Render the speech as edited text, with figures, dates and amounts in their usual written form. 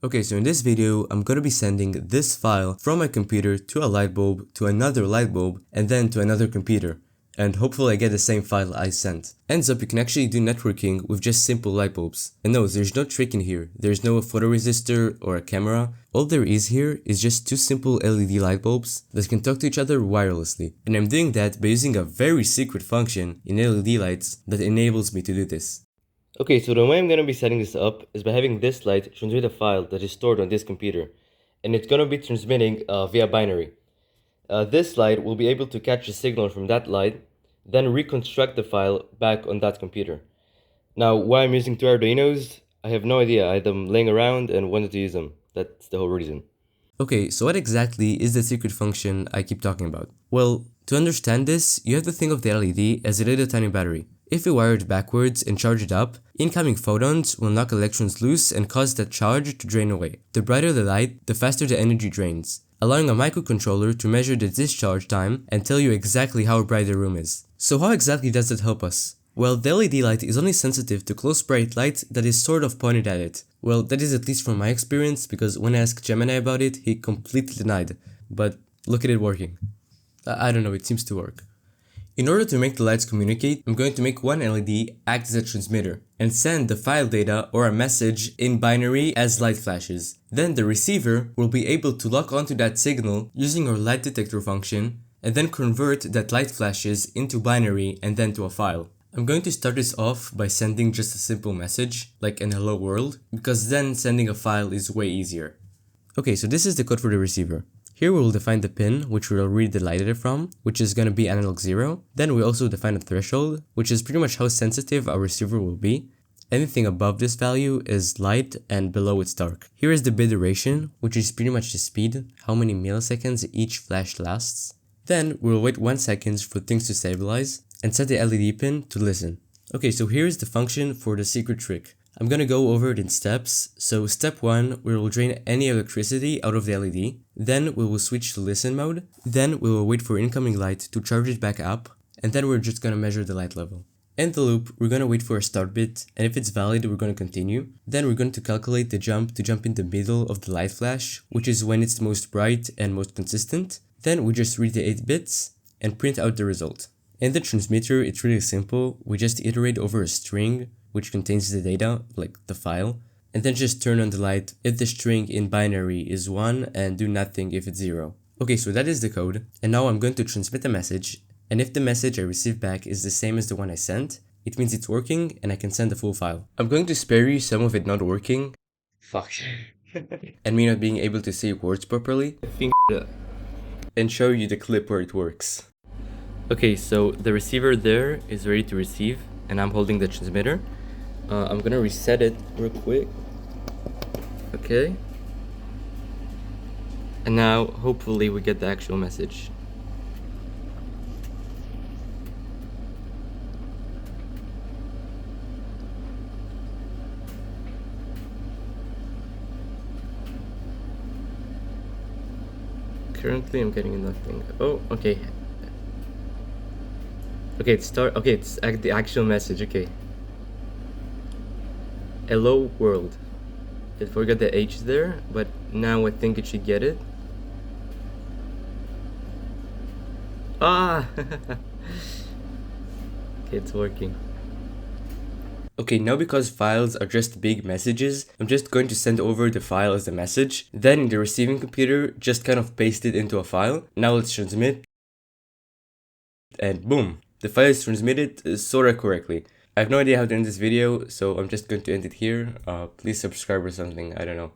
Okay, so in this video, I'm gonna be sending this file from my computer to a light bulb, to another light bulb, and then to another computer. And hopefully I get the same file I sent. Ends up you can actually do networking with just simple light bulbs. And no, there's no trick in here. There's no photoresistor or a camera. All there is here is just two simple LED light bulbs that can talk to each other wirelessly. And I'm doing that by using a very secret function in LED lights that enables me to do this. Okay, so the way I'm going to be setting this up is by having this light transmit a file that is stored on this computer. And it's going to be transmitting via binary. This light will be able to catch a signal from that light, then reconstruct the file back on that computer. Now, why I'm using two Arduinos, I have no idea. I had them laying around and wanted to use them. That's the whole reason. Okay, so what exactly is the secret function I keep talking about? Well, to understand this, you have to think of the LED as a little tiny battery. If you wire it backwards and charge it up, incoming photons will knock electrons loose and cause that charge to drain away. The brighter the light, the faster the energy drains, allowing a microcontroller to measure the discharge time and tell you exactly how bright the room is. So how exactly does that help us? Well, the LED light is only sensitive to close bright light that is sort of pointed at it. Well, that is at least from my experience, because when I asked Gemini about it, he completely denied. But look at it working. I don't know, it seems to work. In order to make the lights communicate, I'm going to make one LED act as a transmitter and send the file data or a message in binary as light flashes. Then the receiver will be able to lock onto that signal using our light detector function and then convert that light flashes into binary and then to a file. I'm going to start this off by sending just a simple message, like an hello world, because then sending a file is way easier. Okay, so this is the code for the receiver. Here we will define the pin, which we will read the light data from, which is going to be analog 0. Then we also define a threshold, which is pretty much how sensitive our receiver will be. Anything above this value is light and below it's dark. Here is the bit duration, which is pretty much the speed, how many milliseconds each flash lasts. Then we will wait 1 second for things to stabilize and set the LED pin to listen. Okay, so here is the function for the secret trick. I'm gonna go over it in steps. So step 1, we will drain any electricity out of the LED. Then we will switch to listen mode. Then we will wait for incoming light to charge it back up. And then we're just gonna measure the light level. In the loop, we're gonna wait for a start bit. And if it's valid, we're gonna continue. Then we're going to calculate the jump to jump in the middle of the light flash, which is when it's the most bright and most consistent. Then we just read the 8 bits and print out the result. In the transmitter, it's really simple. We just iterate over a string which contains the data, like the file, and then just turn on the light if the string in binary is 1 and do nothing if it's 0. Okay, so that is the code, and now I'm going to transmit a message, and if the message I receive back is the same as the one I sent, it means it's working and I can send the full file. I'm going to spare you some of it not working. Fuck. And me not being able to say words properly. And show you the clip where it works. Okay, so the receiver there is ready to receive, and I'm holding the transmitter. I'm gonna reset it real quick. Okay. And now, hopefully, we get the actual message. Currently, I'm getting nothing. Oh, okay. Okay, it's the actual message. Okay. Hello world. It forgot the H there, but now I think it should get it. Ah! Okay, it's working. Okay, now because files are just big messages, I'm just going to send over the file as a message. Then in the receiving computer, just kind of paste it into a file. Now let's transmit. And boom! The file is transmitted sorta correctly. I have no idea how to end this video, so I'm just going to end it here. Please subscribe or something, I don't know.